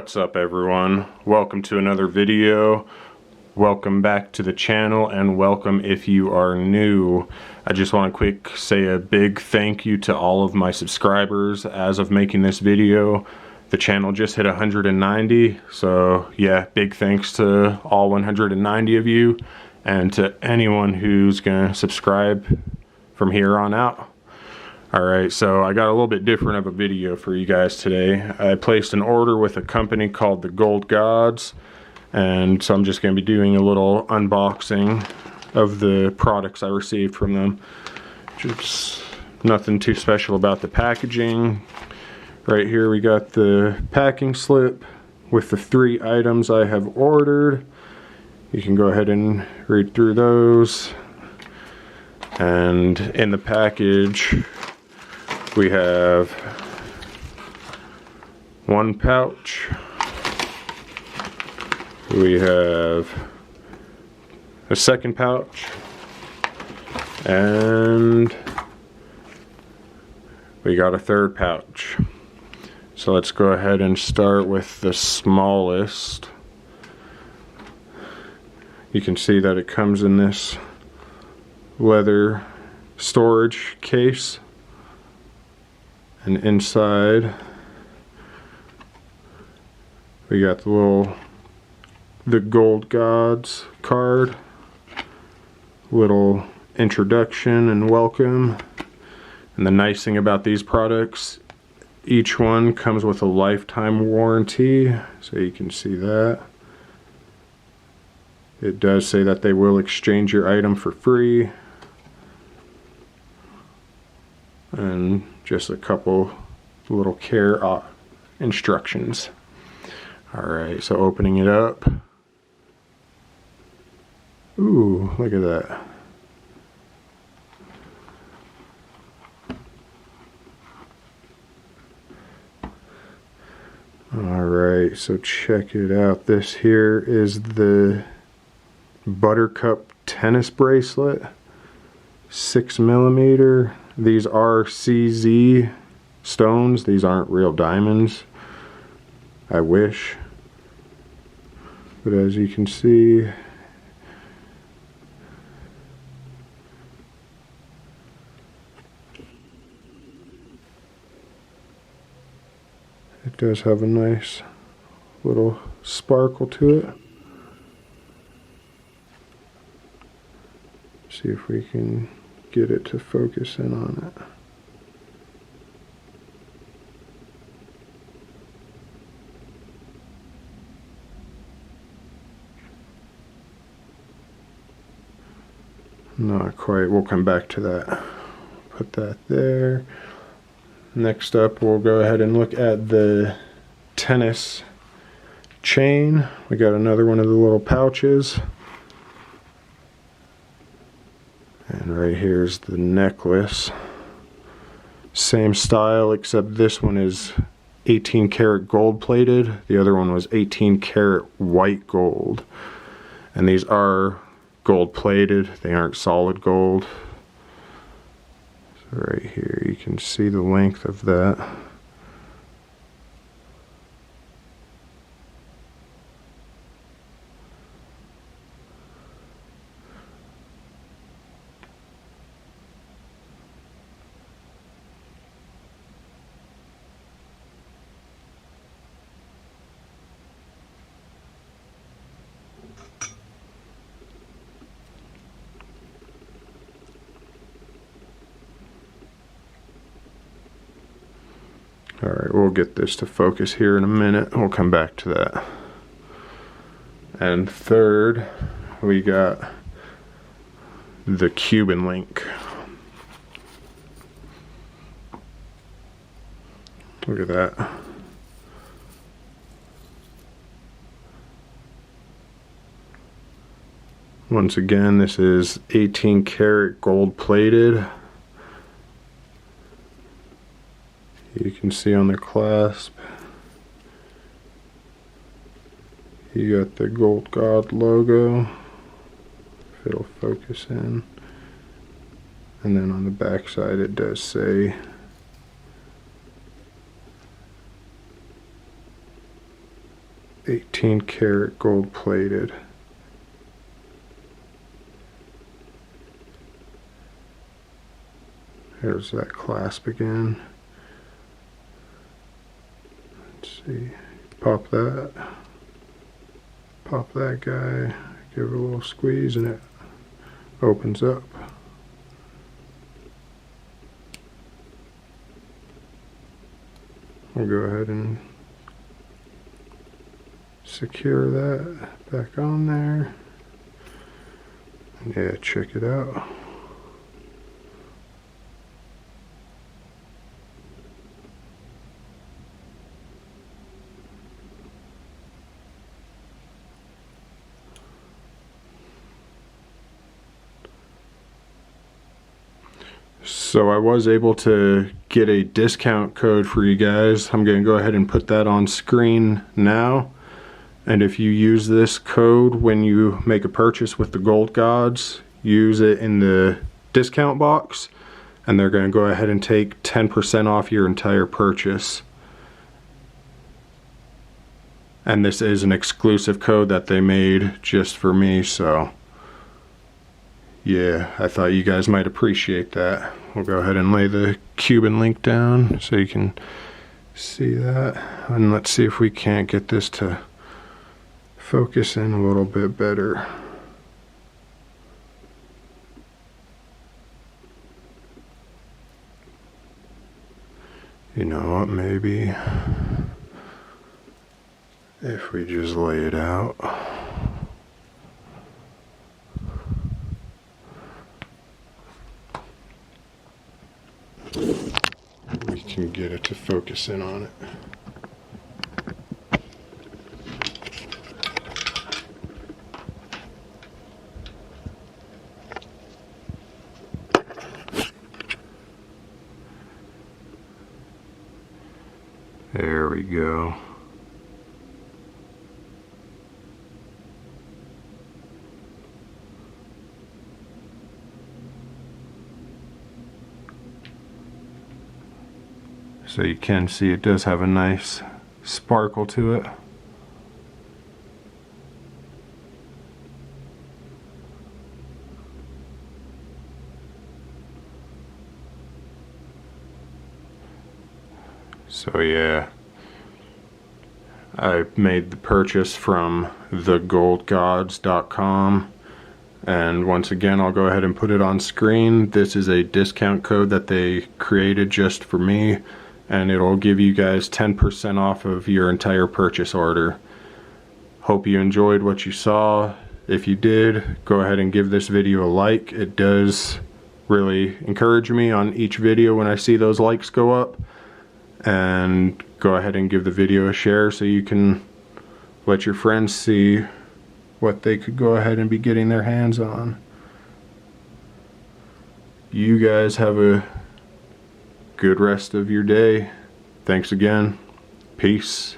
What's up everyone? Welcome to another video. Welcome back to the channel and welcome if you are new. I just want to say a big thank you to all of my subscribers. As of making this video, the channel just hit 190, so yeah, big thanks to all 190 of you and to anyone who's gonna subscribe from here on out. Alright, so I got a little bit different of a video for you guys today. I placed an order with a company called TheGoldGods, and so I'm just going to be doing a little unboxing of the products I received from them. Just nothing too special about the packaging. Right here we got the packing slip with the 3 items I have ordered. You can go ahead and read through those. And in the package we have 1 pouch, we have a 2nd pouch, and we got a 3rd pouch. So let's go ahead and start with the smallest. You can see that it comes in this leather storage case. And inside we got the TheGoldGods card, little introduction and welcome. And the nice thing about these products, each one comes with a lifetime warranty, so you can see that. It does say that they will exchange your item for free. And just a couple little care instructions. Alright, so opening it up. Ooh, look at that. Alright, so check it out. This here is the Buttercup tennis bracelet, 6mm. These are CZ stones. These aren't real diamonds. I wish. But as you can see, it does have a nice little sparkle to it. See if we can get it to focus in on it. Not quite. We'll come back to that. Put that there. Next up, we'll go ahead and look at the tennis chain. We got another one of the little pouches. And right here's the necklace. Same style, except this one is 18 karat gold plated. The other one was 18 karat white gold. And these are gold plated. They aren't solid gold. So right here you can see the length of that. Alright, we'll get this to focus here in a minute. We'll come back to that. And third, we got the Cuban Link. Look at that. Once again, this is 18 karat gold plated. You can see on the clasp, you got the TheGoldGods logo, if it'll focus in. And then on the back side it does say 18 karat gold plated. There's that clasp again. Let's see, pop that guy, give it a little squeeze and it opens up. We'll go ahead and secure that back on there. Yeah, check it out. So I was able to get a discount code for you guys. I'm going to go ahead and put that on screen now. And if you use this code when you make a purchase with the Gold Gods, use it in the discount box, and they're going to go ahead and take 10% off your entire purchase. And this is an exclusive code that they made just for me, so yeah, I thought you guys might appreciate that. We'll go ahead and lay the Cuban Link down so you can see that. And let's see if we can't get this to focus in a little bit better. You know what, maybe if we just lay it out. We can get it to focus in on it. There we go. So you can see it does have a nice sparkle to it. So yeah, I made the purchase from TheGoldGods.com, and once again I'll go ahead and put it on screen. This is a discount code that they created just for me, and it'll give you guys 10% off of your entire purchase order. Hope you enjoyed what you saw. If you did, go ahead and give this video a like. It does really encourage me on each video when I see those likes go up. And go ahead and give the video a share so you can let your friends see what they could go ahead and be getting their hands on. You guys have a good rest of your day. Thanks again. Peace.